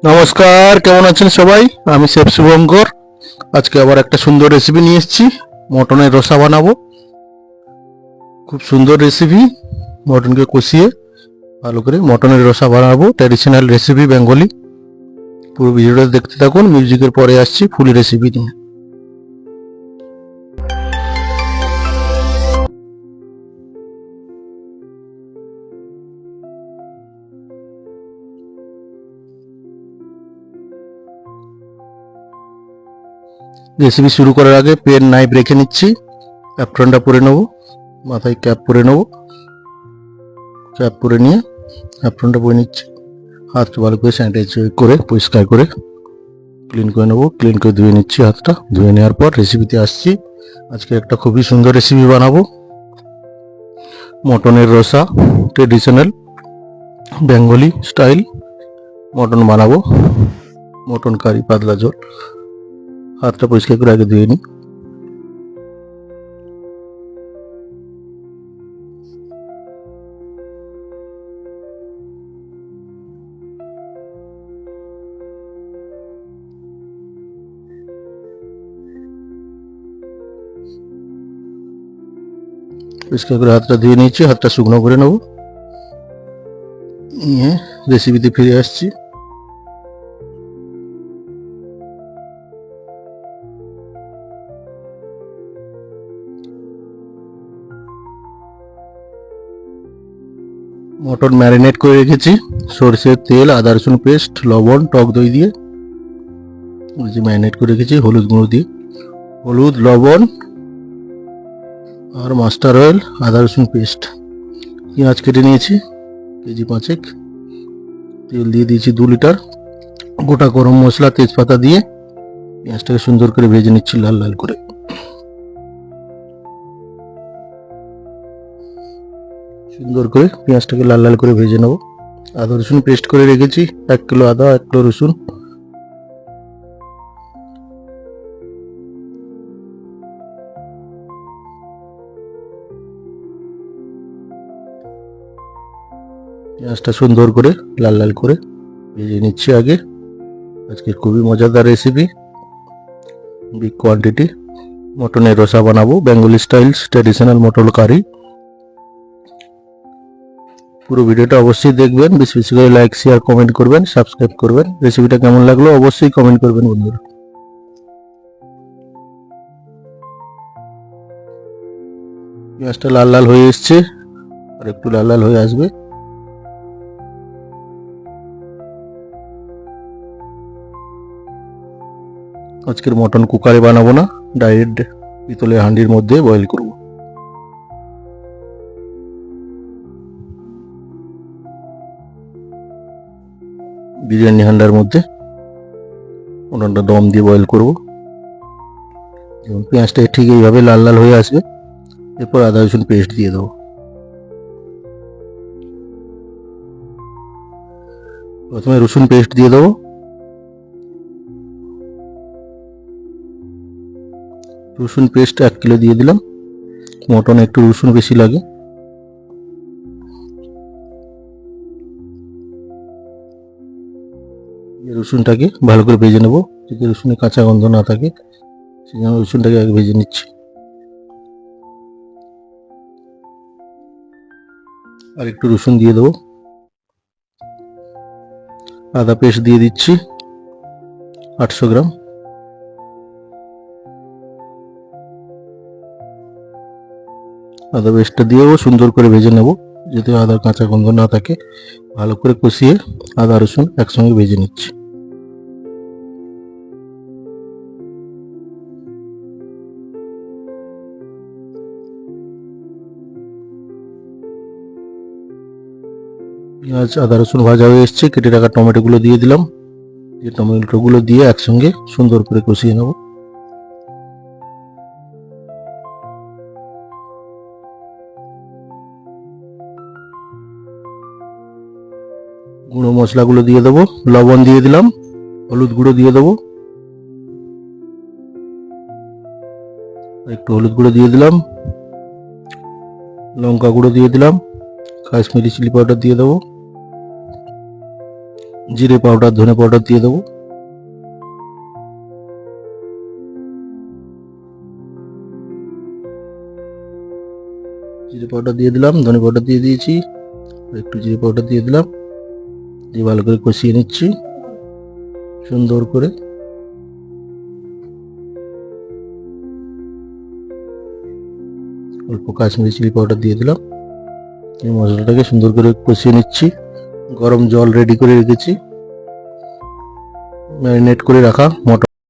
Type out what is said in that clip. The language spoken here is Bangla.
নমস্কার, কেমন আছেন সবাই? আমি শেফ শুভঙ্কর। আজকে আবার একটা সুন্দর রেসিপি নিয়ে এসেছি। মটনের রসা বানাবো। খুব সুন্দর রেসিপি। মটনকে কষিয়ে ভালো করে মটনের রসা বানাবো, ট্র্যাডিশনাল রেসিপি বেঙ্গলি। পুরো ভিডিওটা দেখতে থাকুন। মিউজিকের পরে আসছি ফুল রেসিপি নিয়ে। রেসিপি শুরু করার আগে পেন নাইফ রেখে নিচ্ছি। অ্যাপ্রনটা পরে নেবো, মাথায় ক্যাপ পরে নেবো। ক্যাপ পরে নিয়ে অ্যাপ্রনটা পরে নিচ্ছি। হাতটা ভালো করে স্যানিটাইজ করে পরিষ্কার করে ক্লিন করে নেবো। ক্লিন করে ধুয়ে নিচ্ছি হাতটা। ধুয়ে নেওয়ার পর রেসিপিতে আসছি। আজকে একটা খুবই সুন্দর রেসিপি বানাবো, মটনের রসা, ট্রেডিশনাল বেঙ্গলি স্টাইল মটন বানাবো। মটন কারি পাতলা ঝোল। হাতটা পরিষ্কার করে আগে ধুয়ে নিই। পরিষ্কার করে হাতটা ধুয়ে নিয়েছি। হাতটা শুকনো করে নেবো। নিয়ে রেসিপিতে ফিরে আসছি। মটন ম্যারিনেট করে রেখেছি সরষের তেল, আদা রসুন পেস্ট, লবণ, টক দই দিয়ে ম্যারিনেট করে রেখেছি। হলুদ গুঁড়ো দিয়ে, হলুদ, লবণ আর মাস্টার অয়েল, আদা রসুন পেস্ট। পেঁয়াজ কেটে নিয়েছি কেজি 5। তেল দিয়ে দিয়েছি 2 লিটার। গোটা গরম মশলা, তেজপাতা দিয়ে পেঁয়াজটাকে সুন্দর করে ভেজে নিচ্ছি লাল লাল করে। সুন্দর করে পেঁয়াজটাকে লাল লাল করে ভেজে নেব। আদা রসুন পেস্ট করে রেখেছি 1 কিলো আদা, 1 কিলো রসুন। পেঁয়াজটা সুন্দর করে লাল লাল করে ভেজে নিচ্ছি আগে। আজকে খুবই মজাদার রেসিপি, বিগ কোয়ান্টিটি মটনের রসা বানাবো, Bengali styles traditional mutton curry. পুরো ভিডিওটা অবশ্যই দেখবেন, বেশি বেশি করে লাইক, শেয়ার, কমেন্ট করবেন, সাবস্ক্রাইব করবেন। রেসিপিটা কেমন লাগলো অবশ্যই কমেন্ট করবেন বন্ধুরা। পেঁয়াজটা লাল লাল হয়ে এসছে, আর একটু লাল লাল হয়ে আসবে। আজকের মটন কুকারে বানাবো না, ডাইরেক্ট পিতলের হাঁডির মধ্যে বয়েল করব। বিরিয়ানি হান্ডার মধ্যে মটনটা দম দিয়ে বয়েল করব। এবং পেঁয়াজটা ঠিক এইভাবে লাল লাল হয়ে আসবে। এরপর আদা রসুন পেস্ট দিয়ে দেবো। প্রথমে রসুন পেস্ট দিয়ে দেবো। রসুন পেস্ট 1 কিলো দিয়ে দিলাম। মটনে একটু রসুন বেশি লাগে। রসুনটাকে ভালো করে ভেজে নেবো, যাতে রসুনের কাঁচা গন্ধ না থাকে। সেজন্য রসুনটাকে আগে ভেজে নিচ্ছি। আর একটু রসুন দিয়ে দেবো। আদা পেস্ট দিয়ে দিচ্ছি 800 গ্রাম। আদা পেস্টটা দিয়েও সুন্দর করে ভেজে নেব, যাতে আদার কাঁচা গন্ধ না থাকে। ভালো করে কষিয়ে আদা রসুন একসঙ্গে ভেজে নিচ্ছি। পেঁয়াজ, আদা রসুন ভাজা হয়ে এসছে। কেটে রাখা টমেটোগুলো দিয়ে দিলাম। টমেটোগুলো দিয়ে একসঙ্গে সুন্দর করে কষিয়ে নেব। গুঁড়ো মশলাগুলো দিয়ে দেবো। লবণ দিয়ে দিলাম, হলুদ গুঁড়ো দিয়ে দেবো, একটু হলুদ গুঁড়ো দিয়ে দিলাম, লঙ্কা গুঁড়ো দিয়ে দিলাম, কাশ্মীরি চিলি পাউডার দিয়ে দেবো, জিরে পাউডার, ধনে পাউডার দিয়ে দেবো। জিরে পাউডার দিয়ে দিলাম, ধনে পাউডার দিয়ে দিয়েছি, একটু জিরে পাউডার দিয়ে দিলাম, দিয়ে ভালো করে কষিয়ে নিচ্ছি সুন্দর করে। অল্প কাশ্মীরি চিলি পাউডার দিয়ে দিলাম। এই মশলাটাকে সুন্দর করে কষিয়ে নিচ্ছি। গরম জল রেডি করে রেখেছি, ম্যারিনেট করে রাখা মটর